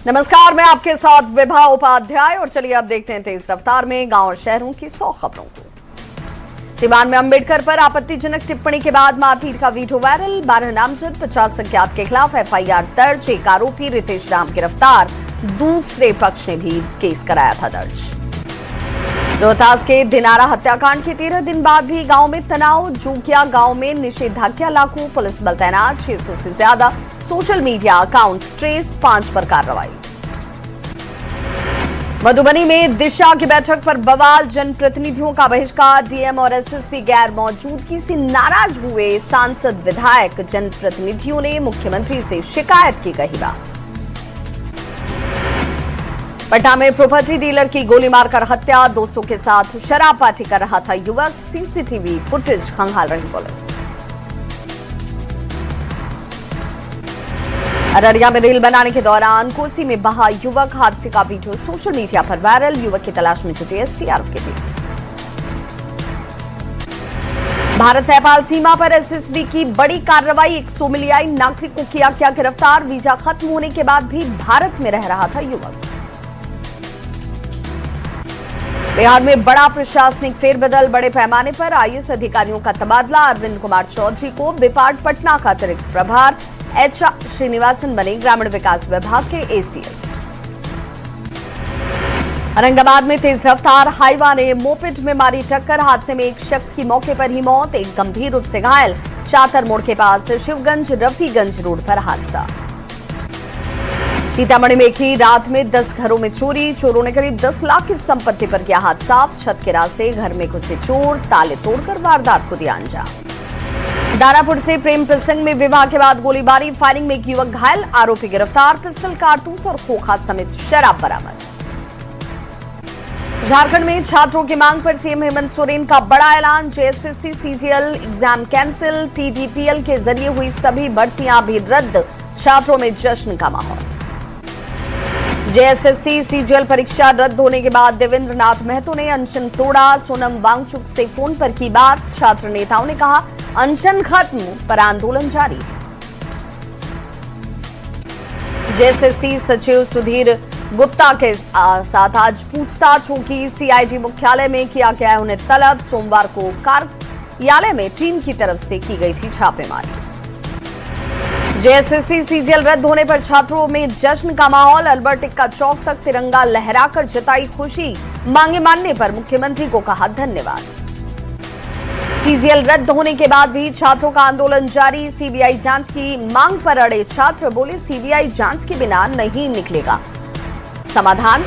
नमस्कार, मैं आपके साथ विभा उपाध्याय और चलिए अब देखते हैं तेज रफ्तार में गांव और शहरों की 100 खबरों को। सीवान में अंबेडकर पर आपत्तिजनक टिप्पणी के बाद मारपीट का वीडियो वायरल। 12 नामजद 50 अज्ञात के खिलाफ एफआईआर दर्ज। एक आरोपी रितेश राम गिरफ्तार, दूसरे पक्ष ने भी केस कराया था दर्ज। रोहतास के दिनारा हत्याकांड के 13 दिन बाद भी गांव में तनाव। जोगिया गांव में निषेधाज्ञा लागू, पुलिस बल तैनात, 600 से ज्यादा सोशल मीडिया अकाउंट ट्रेस, 5 पर कार्रवाई। मधुबनी में दिशा की बैठक पर बवाल, जनप्रतिनिधियों का बहिष्कार। डीएम और एसएसपी गैर मौजूदगी से नाराज हुए सांसद विधायक। जनप्रतिनिधियों ने मुख्यमंत्री से शिकायत की कही बात। पटना में प्रॉपर्टी डीलर की गोली मारकर हत्या, दोस्तों के साथ शराब पार्टी कर रहा था युवक। सीसीटीवी फुटेज खंगाल रही पुलिस। अररिया में रेल बनाने के दौरान कोसी में बहा युवक, हादसे का वीडियो सोशल मीडिया पर वायरल। युवक की तलाश में जुटी एसडीआरएफ की टीम। भारत नेपाल सीमा पर एसएसबी की बड़ी कार्रवाई, 100 मिलियाई नागरिक को किया गिरफ्तार। वीजा खत्म होने के बाद भी भारत में रह रहा था युवक। बिहार में बड़ा प्रशासनिक फेरबदल, बड़े पैमाने पर आईएएस अधिकारियों का तबादला। अरविंद कुमार चौधरी को बिपार्ट पटना का अतिरिक्त प्रभार। एच.आर. श्रीनिवासन बने ग्रामीण विकास विभाग के एसीएस। औरंगाबाद में तेज रफ्तार हाईवा ने मोपेड में मारी टक्कर, हादसे में एक शख्स की मौके पर ही मौत, एक गंभीर रूप से घायल। चातर मोड़ के पास शिवगंज रफीगंज रोड पर हादसा। सीतामढ़ी में एक ही रात में 10 घरों में चोरी, चोरों ने करीब 10 लाख की संपत्ति पर किया हाथ साफ। छत के रास्ते घर में घुसे चोर, ताले तोड़कर वारदात को दिया अंजाम। दानापुर से प्रेम प्रसंग में विवाह के बाद गोलीबारी, फायरिंग में एक युवक घायल, आरोपी गिरफ्तार। पिस्टल, कारतूस और खोखा समेत शराब बरामद। झारखंड में छात्रों की मांग पर सीएम हेमंत सोरेन का बड़ा ऐलान। JSSC CGL exam cancel, TDPL के जरिए हुई सभी भर्तियां भी रद्द, छात्रों में जश्न का माहौल। जेएसएससी सीजीएल परीक्षा रद्द होने के बाद देवेंद्र नाथ महतो ने अनशन तोड़ा। सोनम वांगचुक से फोन पर की बात, छात्र नेताओं ने कहा अनशन खत्म पर आंदोलन जारी। जेएसएससी सचिव सुधीर गुप्ता के साथ आज पूछताछ होगी। सीआईडी मुख्यालय में किया गया है उन्हें तलब। सोमवार को कार्यालय में टीम की तरफ से की गई थी छापेमारी। जेएसएससी सीजीएल रद्द होने पर छात्रों में जश्न का माहौल। अल्बर्ट एक्का चौक तक तिरंगा लहराकर जताई खुशी, मांगे मानने पर मुख्यमंत्री को कहा धन्यवाद। सीजीएल रद्द होने के बाद भी छात्रों का आंदोलन जारी। सीबीआई जांच की मांग पर अड़े छात्र, बोले सीबीआई जांच के बिना नहीं निकलेगा समाधान।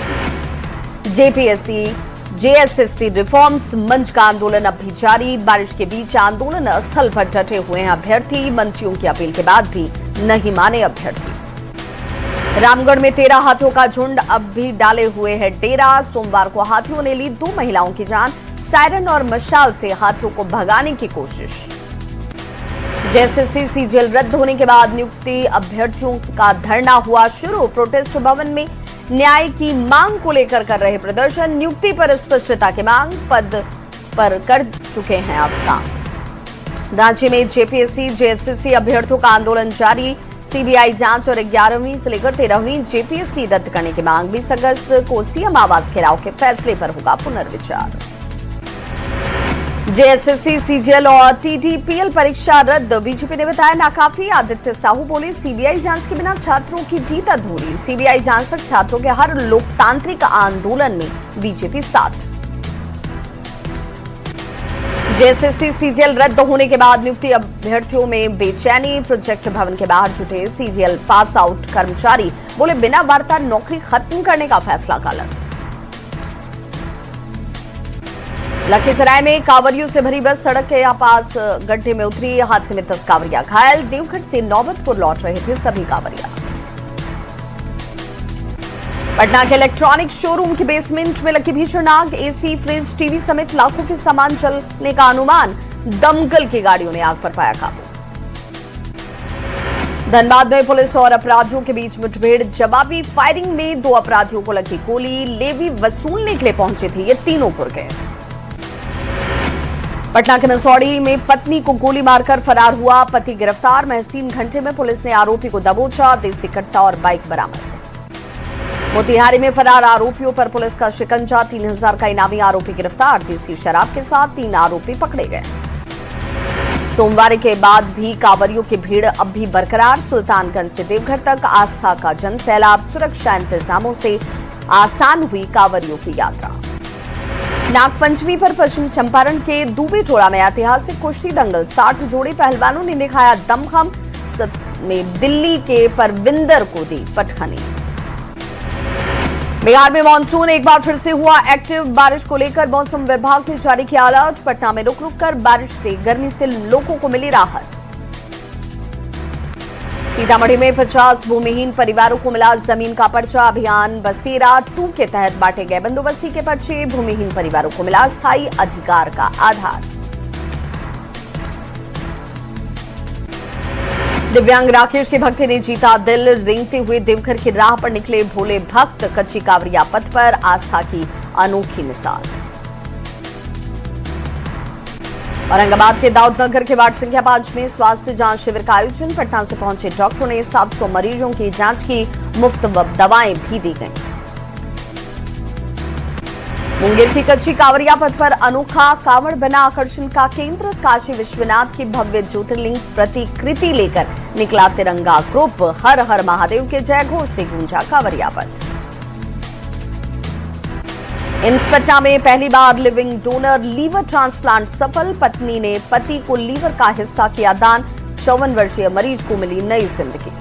जेपीएससी जेएसएससी रिफॉर्म्स मंच का आंदोलन अब भी जारी। बारिश के बीच आंदोलन स्थल पर डटे हुए हैं अभ्यर्थी, मंत्रियों की अपील के बाद भी नहीं माने अभ्यर्थी। रामगढ़ में 13 हाथियों का झुंड अब भी डाले हुए है डेरा। सोमवार को हाथियों ने ली 2 महिलाओं की जान। सायरन और मशाल से हाथियों को भगाने की कोशिश। जेएसएससी सीजीएल रद्द होने के बाद नियुक्ति अभ्यर्थियों का धरना हुआ शुरू। प्रोटेस्ट भवन में न्याय की मांग को लेकर कर रहे प्रदर्शन। नियुक्ति पर स्पष्टता की मांग, पद पर कर चुके हैं अब काम। रांची में जेपीएससी जेएसएससी अभ्यर्थियों का आंदोलन जारी। सीबीआई जांच और 11वीं से लेकर 13वीं जेपीएससी रद्द करने की मांग। 20 अगस्त को सीएम आवास घेराव के फैसले पर होगा पुनर्विचार। जेएसएससी सीजीएल और टीडीपीएल परीक्षा रद्द, बीजेपी ने बताया नाकाफी। आदित्य साहू बोले सीबीआई जांच के बिना छात्रों की जीत अधूरी। सीबीआई जांच तक छात्रों के हर लोकतांत्रिक आंदोलन में बीजेपी साथ। जेएसएससी सीजीएल रद्द होने के बाद नियुक्ति अभ्यर्थियों में बेचैनी। प्रोजेक्ट भवन के बाहर जुटे सीजीएल पास आउट कर्मचारी, बोले बिना वार्ता नौकरी खत्म करने का फैसला गलत। लखीसराय में कांवरियों से भरी बस सड़क के पास गड्ढे में उतरी, हादसे में 10 कांवरिया घायल। देवघर से नौबतपुर लौट रहे थे सभी कांवरिया। पटना के इलेक्ट्रॉनिक शोरूम के बेसमेंट में लगी भीषण आग, एसी, फ्रिज, टीवी समेत लाखों के सामान जलने का अनुमान। दमकल की गाड़ियों ने आग पर पाया काबू। धनबाद में पुलिस और अपराधियों के बीच मुठभेड़, जवाबी फायरिंग में 2 अपराधियों को लगी गोली। लेवी वसूलने के लिए पहुंचे थे ये तीनों गुर्गे। पटना के मसौड़ी में पत्नी को गोली मारकर फरार हुआ पति गिरफ्तार। महज 3 घंटे में पुलिस ने आरोपी को दबोचा, देसी कट्टा और बाइक बरामद। मोतिहारी में फरार आरोपियों पर पुलिस का शिकंजा, 3000 का इनामी आरोपी गिरफ्तार, देसी शराब के साथ 3 आरोपी पकड़े गए। सोमवार के बाद भी कांवरियों की भीड़ अब भी बरकरार, सुल्तानगंज से देवघर तक आस्था का जनसैलाब, सुरक्षा इंतजामों से आसान हुई कांवरियों की यात्रा। नागपंचमी पर पश्चिम चंपारण के दूबी टोला में ऐतिहासिक कुश्ती दंगल, 60 जोड़ी पहलवानों ने दिखाया दमखम, में दिल्ली के परविंदर को दी पटखनी। बिहार में मानसून एक बार फिर से हुआ एक्टिव, बारिश को लेकर मौसम विभाग ने जारी किया अलर्ट, पटना में रुक रुक कर बारिश से गर्मी से लोगों को मिली राहत। सीतामढ़ी में 50 भूमिहीन परिवारों को मिला जमीन का पर्चा, अभियान बसेरा 2 के तहत बांटे गए बंदोबस्ती के पर्चे, भूमिहीन परिवारों को मिला स्थायी अधिकार का आधार। दिव्यांग राकेश के भक्ति ने जीता दिल, रेंगते हुए देवघर की राह पर निकले भोले भक्त, कच्ची कांवरिया पथ पर आस्था की अनोखी मिसाल। औरंगाबाद के दाऊदनगर के वार्ड संख्या 5 में स्वास्थ्य जांच शिविर का आयोजन, पटना से पहुंचे डॉक्टरों ने 700 मरीजों की जांच की, मुफ्त दवाएं भी दी गईं। मुंगेर की कच्ची कांवरिया पथ पर अनोखा कांवड़ बना आकर्षण का केंद्र, काशी विश्वनाथ की भव्य ज्योतिर्लिंग प्रतिकृति लेकर निकला तिरंगा ग्रुप, हर हर महादेव के जय घोष से गूंजा कांवरिया पथ। इंस्पट्टा में पहली बार लिविंग डोनर लीवर ट्रांसप्लांट सफल, पत्नी ने पति को लीवर का हिस्सा किया दान, 54 वर्षीय मरीज को मिली नई जिंदगी।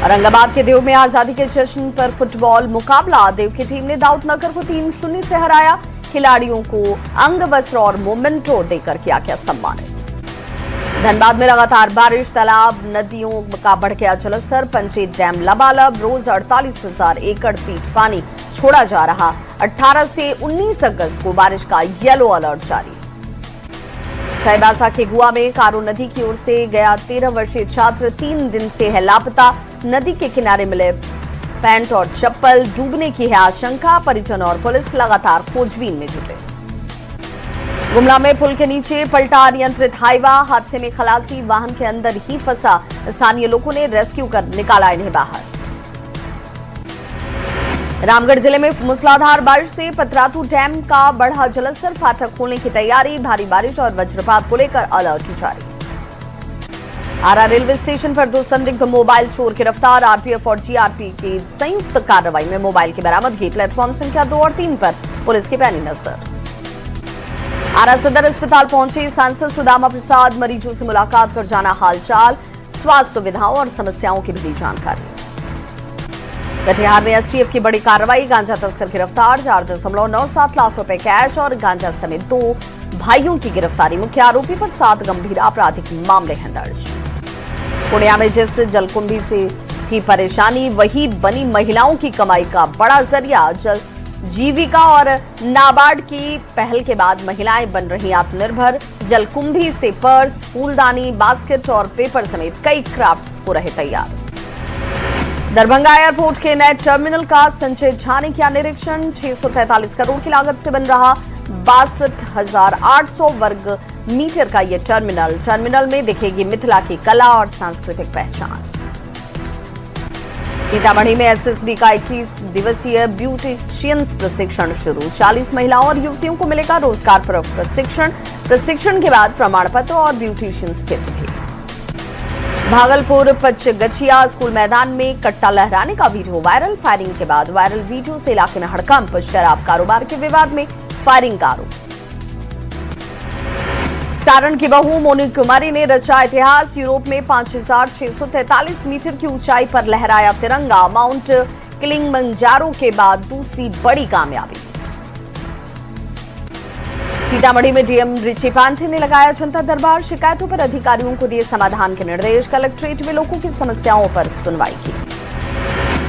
औरंगाबाद के देव में आजादी के जश्न पर फुटबॉल मुकाबला, देव की टीम ने दाऊदनगर को 3-0 से हराया, खिलाड़ियों को अंग वस्त्र और मोमेंटो देकर किया गया सम्मानित। धनबाद में लगातार बारिश, तालाब नदियों का बढ़ गया जलस्तर, पंचेत डैम लबालब, रोज 48,000 एकड़ फीट पानी छोड़ा जा रहा, 18 से 19 अगस्त को बारिश का येलो अलर्ट जारी। चाईबासा के गुआ में कारो नदी की ओर से गया 13 वर्षीय छात्र 3 दिन से है लापता, नदी के किनारे मिले पैंट और चप्पल, डूबने की है आशंका, परिजन और पुलिस लगातार खोजबीन में जुटे। गुमला में पुल के नीचे पलटा अनियंत्रित हाईवा, हादसे में खलासी वाहन के अंदर ही फंसा, स्थानीय लोगों ने रेस्क्यू कर निकाला इन्हें बाहर। रामगढ़ जिले में मूसलाधार बारिश से पतरातू डैम का बढ़ा जलस्तर, फाटक खोलने की तैयारी, भारी बारिश और वज्रपात को लेकर अलर्ट जारी। आरा रेलवे स्टेशन पर 2 संदिग्ध मोबाइल चोर गिरफ्तार, आरपीएफ और जीआरपी की संयुक्त कार्रवाई में मोबाइल की बरामदगी, प्लेटफॉर्म संख्या 2 और 3 पर पुलिस की पैनी नजर। आरा सदर अस्पताल पहुंचे सांसद सुदामा प्रसाद, मरीजों से मुलाकात कर जाना हालचाल, स्वास्थ्य सुविधाओं और समस्याओं की भी जानकारी। कटिहार में एसटीएफ की बड़ी कार्रवाई, गांजा तस्कर गिरफ्तार, 4.97 लाख रुपए कैश और गांजा समेत 2 भाइयों की गिरफ्तारी, मुख्य आरोपी पर 7 गंभीर आपराधिक मामले हैं दर्ज। पूर्णिया में जिस जलकुंभी से की परेशानी वही बनी महिलाओं की कमाई का बड़ा जरिया, जीविका और नाबार्ड की पहल के बाद महिलाएं बन रही आत्मनिर्भर, जलकुंभी से पर्स, फूलदानी, बास्केट और पेपर समेत कई क्राफ्ट्स हो रहे तैयार। दरभंगा एयरपोर्ट के नए टर्मिनल का संजय झा ने किया निरीक्षण, 643 करोड़ की लागत से बन रहा 62,800 वर्ग मीटर का यह टर्मिनल में दिखेगी मिथिला की कला और सांस्कृतिक पहचान। सीतामढ़ी में एसएसबी का 21 दिवसीय ब्यूटिशियंस प्रशिक्षण शुरू, 40 महिलाओं और युवतियों को मिलेगा रोजगार परक प्रशिक्षण के बाद प्रमाण पत्र और ब्यूटिशियंस किट भी। भागलपुर पचगछिया स्कूल मैदान में कट्टा लहराने का वीडियो वायरल, फायरिंग के बाद वायरल वीडियो से इलाके में हड़कंप, शराब कारोबार के विवाद में फायरिंग का आरोप। सारण की बहू मोनी कुमारी ने रचा इतिहास, यूरोप में 5,643 मीटर की ऊंचाई पर लहराया तिरंगा, माउंट किलिमंजारो के बाद दूसरी बड़ी कामयाबी। सीतामढ़ी में डीएम रिची पांडे ने लगाया जनता दरबार, शिकायतों पर अधिकारियों को दिए समाधान के निर्देश, कलेक्ट्रेट में लोगों की समस्याओं पर सुनवाई की।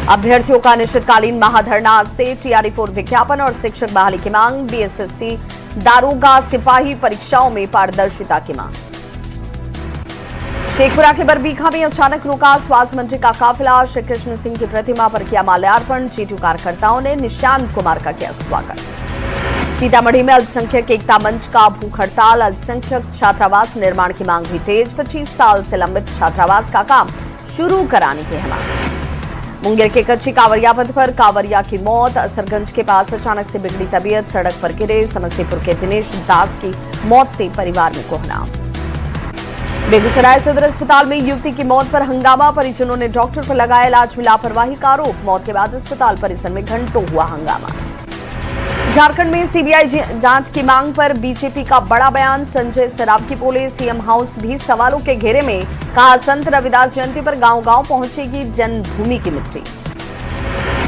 अभ्यर्थियों का अनिश्चितकालीन महाधरना से टीआरई-4 विज्ञापन और शिक्षक बहाली की मांग, बीएसएससी दारोगा सिपाही परीक्षाओं में पारदर्शिता की मांग। शेखपुरा के बरबीघा में अचानक रुका स्वास्थ्य मंत्री का काफिला, श्री कृष्ण सिंह की प्रतिमा पर किया माल्यार्पण, जेटू कार्यकर्ताओं ने निशांत कुमार का किया स्वागत। सीतामढ़ी में अल्पसंख्यक एकता मंच का भूख हड़ताल, अल्पसंख्यक छात्रावास निर्माण की मांग हुई तेज, 25 साल से लंबित छात्रावास का काम शुरू कराने की है मांग। मुंगेर के कच्ची कांवरिया पथ पर कांवरिया की मौत। असरगंज के पास अचानक से बिगड़ी तबीयत, सड़क पर गिरे। समस्तीपुर के दिनेश दास की मौत से परिवार में कोहराम। बेगूसराय सदर अस्पताल में युवती की मौत पर हंगामा, परिजनों ने डॉक्टर पर लगाया इलाज में लापरवाही का आरोप। मौत के बाद अस्पताल परिसर में घंटों हुआ हंगामा। झारखंड में सीबीआई जांच की मांग पर बीजेपी का बड़ा बयान। संजय सरावगी बोले, सीएम हाउस भी सवालों के घेरे में। कहा, संत रविदास जयंती पर गांव-गांव पहुंचेगी जन्मभूमि की मिट्टी।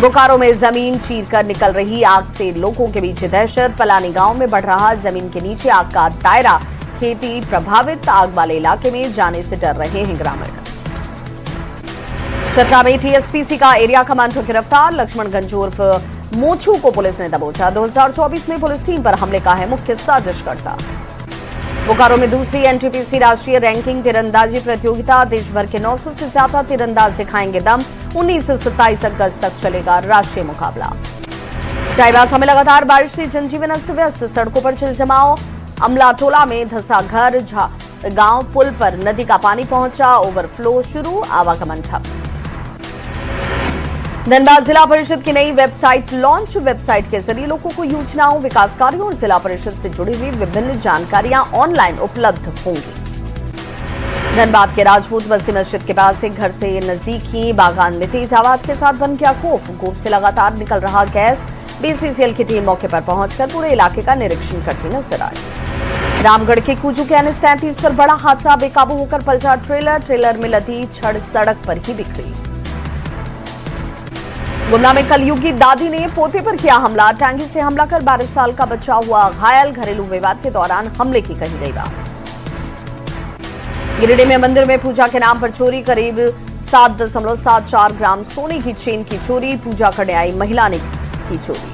बोकारो में जमीन चीर कर निकल रही आग से लोगों के बीच दहशत। पलानी गांव में बढ़ रहा जमीन के नीचे आग का दायरा। खेती प्रभावित, आग वाले इलाके में जाने से डर रहे हैं ग्रामीण। चतरा में टीएसपीसी का एरिया कमांडर गिरफ्तार। लक्ष्मणगंज उर्फ मोचू को पुलिस ने दबोचा। 2024 में पुलिस टीम पर हमले का है मुख्य साजिशकर्ता। बोकारो में दूसरी एनटीपीसी राष्ट्रीय रैंकिंग तीरंदाजी प्रतियोगिता। देश भर के 900 से ज्यादा तीरंदाज दिखाएंगे दम। 19 से 27 अगस्त तक चलेगा राष्ट्रीय मुकाबला। चाईबासा में लगातार बारिश से जनजीवन अस्त व्यस्त, सड़कों पर जलजमाव। अमलाटोला में धंसा घर, गांव पुल पर नदी का पानी पहुंचा, ओवरफ्लो शुरू, आवागमन ठप। धनबाद जिला परिषद की नई वेबसाइट लॉन्च। वेबसाइट के जरिए लोगों को योजनाओं, विकास कार्यों और जिला परिषद से जुड़ी हुई विभिन्न जानकारियां ऑनलाइन उपलब्ध होंगी। धनबाद के राजपूत बस्ती मस्जिद के पास एक घर से नजदीक ही बागान में तेज आवाज के साथ बन गया खौफ। गोप से लगातार निकल रहा गैस। बीसीसीएल की टीम मौके पर पहुंचकर पूरे इलाके का निरीक्षण करती नजर आई। रामगढ़ के कुजू के NH 33 पर बड़ा हादसा, बेकाबू होकर पलटा ट्रेलर में लदी छड़ सड़क पर ही बिखरी। गुमला में कलयुगी दादी ने पोते पर किया हमला। टैंकी से हमला कर 12 साल का बच्चा हुआ घायल। घरेलू विवाद के दौरान हमले की कही गई बात। गिरिडीह में मंदिर में पूजा के नाम पर चोरी, करीब 7.74 ग्राम सोने की चेन की चोरी। पूजा करने आई महिला ने की चोरी।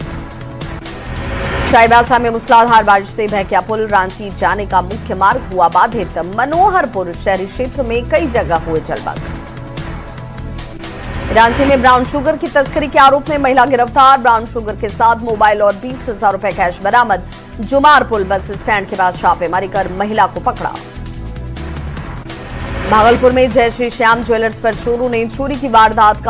चाईबासा में मूसलाधार बारिश से बहकिया पुल। रांची जाने का मुख्य मार्ग हुआ बाधित। मनोहरपुर शहरी क्षेत्र में कई जगह हुए जलमग्न। रांची में ब्राउन शुगर की तस्करी के आरोप में महिला गिरफ्तार। ब्राउन शुगर के साथ मोबाइल और 20,000 रुपए कैश बरामद। जुमारपुल बस स्टैंड के पास छापेमारी कर महिला को पकड़ा। भागलपुर में जय श्री श्याम ज्वेलर्स पर चोरों ने चोरी की वारदात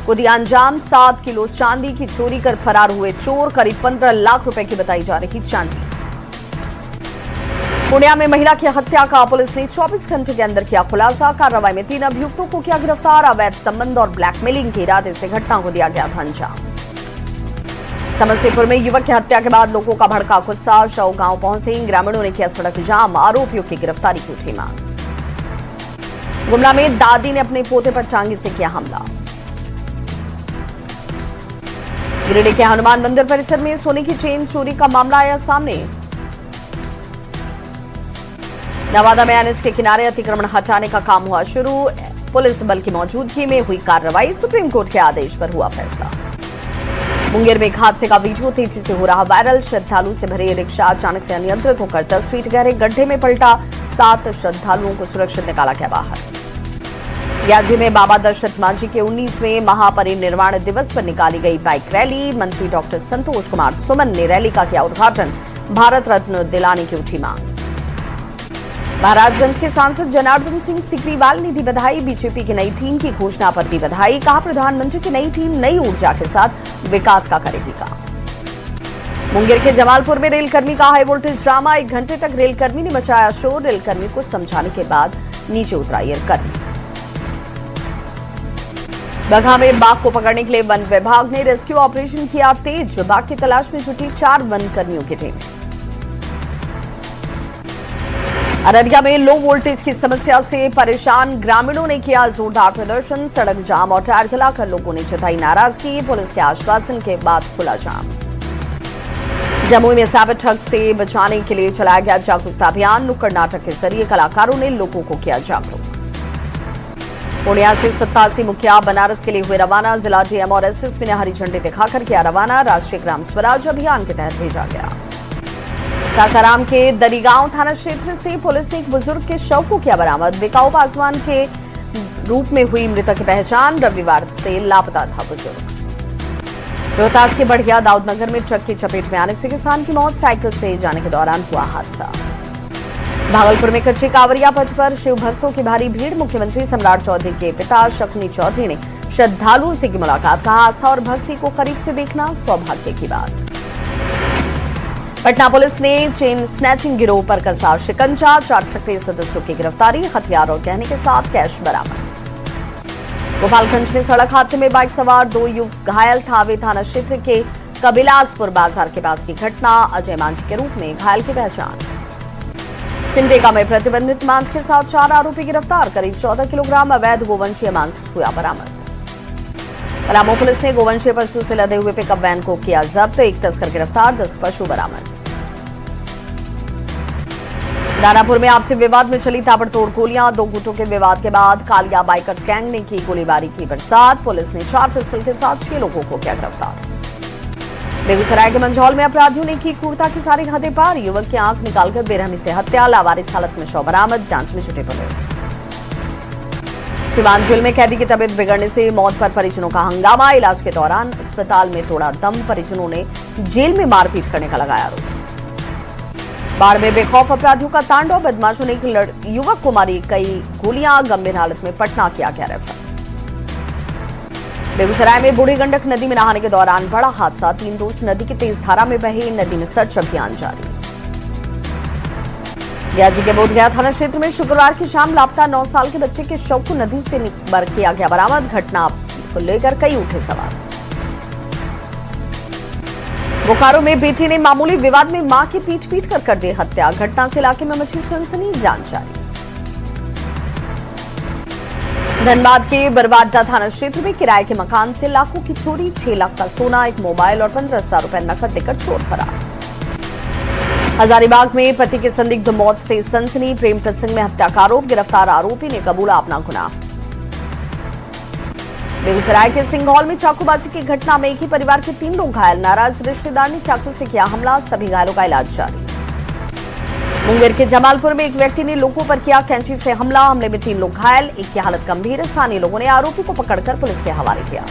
को दिया अंजाम। 7 किलो चांदी की चोरी कर फरार हुए चोर। करीब 15 लाख रुपए की बताई जा रही चांदी। पुणे में महिला की हत्या का पुलिस ने 24 घंटे के अंदर किया खुलासा। कार्रवाई में 3 अभियुक्तों को किया गिरफ्तार। अवैध संबंध और ब्लैकमेलिंग के इरादे से घटना को दिया गया था अंजाम। समस्तीपुर में युवक की हत्या के बाद लोगों का भड़का गुस्सा। शव गांव पहुंचते ही ग्रामीणों ने किया सड़क जाम। आरोपियों की गिरफ्तारी की उठी मांग। गुमला में दादी ने अपने पोते पर टांगी से किया हमला। गिरिडीह के हनुमान मंदिर परिसर में सोने की चेन चोरी का मामला आया सामने। नवादा में NH के किनारे अतिक्रमण हटाने का काम हुआ शुरू। पुलिस बल की मौजूदगी में हुई कार्रवाई। सुप्रीम कोर्ट के आदेश पर हुआ फैसला। मुंगेर में एक हादसे का वीडियो तेजी से हो रहा वायरल। श्रद्धालु से भरे रिक्शा अचानक से अनियंत्रित होकर 10 फीट गहरे गड्ढे में पलटा। 7 श्रद्धालुओं को सुरक्षित निकाला गया बाहर। याजी में बाबा दशरथ मांझी के 19वें महापरिनिर्वाण दिवस पर निकाली गई बाइक रैली। मंत्री डॉक्टर संतोष कुमार सुमन ने रैली का किया उद्घाटन। भारत रत्न दिलाने की उठी मांग। महाराजगंज के सांसद जनार्दन सिंह सिकरीवाल ने दी बधाई। बीजेपी की नई टीम की घोषणा पर दी बधाई। कहा, प्रधानमंत्री की नई टीम नई ऊर्जा के साथ विकास का करेगी काम। मुंगेर के जमालपुर में रेलकर्मी का हाई वोल्टेज ड्रामा। 1 घंटे तक रेलकर्मी ने मचाया शोर। रेलकर्मी को समझाने के बाद नीचे उतरा रेलकर्मी। बगहा में बाघ को पकड़ने के लिए वन विभाग ने रेस्क्यू ऑपरेशन किया तेज। बाघ की तलाश में जुटी 4 वन कर्मियों की टीम। अररिया में लो वोल्टेज की समस्या से परेशान ग्रामीणों ने किया जोरदार प्रदर्शन। सड़क जाम और टायर जलाकर लोगों ने जताई नाराजगी। पुलिस के आश्वासन के बाद खुला जाम। जमुई में साइबर ठग से बचाने के लिए चलाया गया जागरूकता अभियान। नुक्कड़ नाटक के जरिए कलाकारों ने लोगों को किया जागरूक। पूर्णिया से 87 मुखिया बनारस के लिए हुए रवाना। जिला डीएम और एसएसपी ने हरी झंडी दिखाकर किया रवाना। राष्ट्रीय ग्राम स्वराज अभियान के तहत भेजा गया। सासाराम के दरीगांव थाना क्षेत्र से पुलिस ने एक बुजुर्ग के शव को किया बरामद। बिकाऊ पासवान के रूप में हुई मृतक की पहचान। रविवार से लापता था बुजुर्ग। रोहतास के बढ़िया दाऊदनगर में ट्रक की चपेट में आने से किसान की मौत। साइकिल से जाने के दौरान हुआ हादसा। भागलपुर में कच्ची कांवरिया पथ पर शिव भक्तों की भारी भीड़। मुख्यमंत्री सम्राट चौधरी के पिता शकुनी चौधरी ने श्रद्धालुओं से की मुलाकात, कहा आस्था और भक्ति को करीब से देखना सौभाग्य की बात। पटना पुलिस ने चेन स्नैचिंग गिरोह पर कसा शिकंजा, 4 सक्रिय सदस्यों की गिरफ्तारी, हथियार और गहने के साथ कैश बरामद। गोपालगंज में सड़क हादसे में बाइक सवार 2 युवक घायल, थावे थाना क्षेत्र के कबिलासपुर बाजार के पास की घटना, अजय मांझी के रूप में घायल की पहचान। सिमडेगा में प्रतिबंधित मांस के साथ 4 आरोपी गिरफ्तार, करीब 14 किलोग्राम अवैध गोवंशीय मांस हुआ बरामद। पलामू पुलिस ने गोवंशीय पशु से लदे हुए पिकअप वैन को किया जब्त, 1 तस्कर गिरफ्तार, 10 पशु बरामद। दानापुर में आपसी विवाद में चली ताबड़तोड़ गोलियां, 2 गुटों के विवाद के बाद कालिया बाइकर्स गैंग ने की गोलीबारी की बरसात, पुलिस ने 4 पिस्टल के साथ 6 लोगों को किया गिरफ्तार। बेगूसराय के मंझौल में अपराधियों ने की क्रूरता की सारी हदें पार, युवक की आंख निकालकर बेरहमी से हत्या, लावारिस हालत में शव बरामद, जांच में जुटी पुलिस। सिवान जेल में कैदी की तबीयत बिगड़ने से मौत पर परिजनों का हंगामा, इलाज के दौरान अस्पताल में तोड़ा दम, परिजनों ने जेल में मारपीट करने का लगाया आरोप। बाढ़ में बेखौफ अपराधियों का तांडव, बदमाशों ने एक युवक को मारी कई गोलियां, गंभीर हालत में पटना किया गया रेफर। बेगूसराय में बूढ़ी गंडक नदी में नहाने के दौरान बड़ा हादसा, 3 दोस्त नदी की तेज धारा में बहे, नदी में सर्च अभियान जारी। गयाजी के बोधगया थाना क्षेत्र में शुक्रवार की शाम लापता 9 साल के बच्चे के शव को नदी से किया गया बरामद, घटना को लेकर कई उठे सवाल। बोकारो में बेटी ने मामूली विवाद में मां की पीट कर दी हत्या, घटना से इलाके में मची सनसनी, जांच जारी। धनबाद के बरवाडा थाना क्षेत्र में किराए के मकान से लाखों की चोरी, 6 लाख का सोना, 1 मोबाइल और 15,000 रुपए नकद देकर चोर फरार। हजारीबाग में पति के संदिग्ध मौत से सनसनी, प्रेम प्रसंग में हत्या का आरोप, गिरफ्तार आरोपी ने कबूला अपना गुनाह। बेगूसराय के सिंघौल में चाकूबाजी की घटना में एक ही परिवार के 3 लोग घायल, नाराज रिश्तेदार ने चाकू से किया हमला, सभी घायलों का इलाज जारी। मुंगेर के जमालपुर में एक व्यक्ति ने लोगों पर किया कैंची से हमला, हमले में 3 लोग घायल, एक की हालत गंभीर, स्थानीय लोगों ने आरोपी को पकड़कर पुलिस के हवाले किया।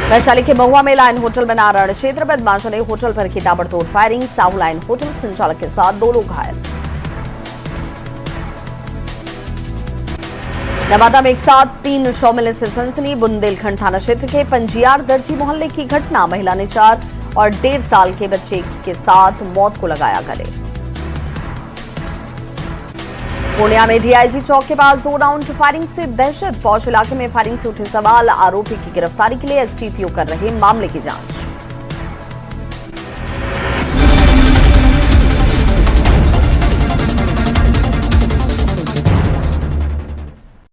वैशाली के महुआ में लाइन होटल में नारायण क्षेत्र, बदमाशों ने होटल पर की ताबड़तोड़ फायरिंग, साहू लाइन होटल संचालक के साथ 2 लोग घायल। नवादा में एक साथ 3 शव मिलने से सनसनी, बुंदेलखंड थाना क्षेत्र के पंजियार दर्जी मोहल्ले की घटना, महिला ने 4 और 1.5 साल के बच्चे के साथ मौत को लगाया गले। पूर्णिया में डीआईजी चौक के पास 2 राउंड फायरिंग से दहशत, पौष इलाके में फायरिंग से उठे सवाल, आरोपी की गिरफ्तारी के लिए एसटीपीओ कर रहे मामले की जांच।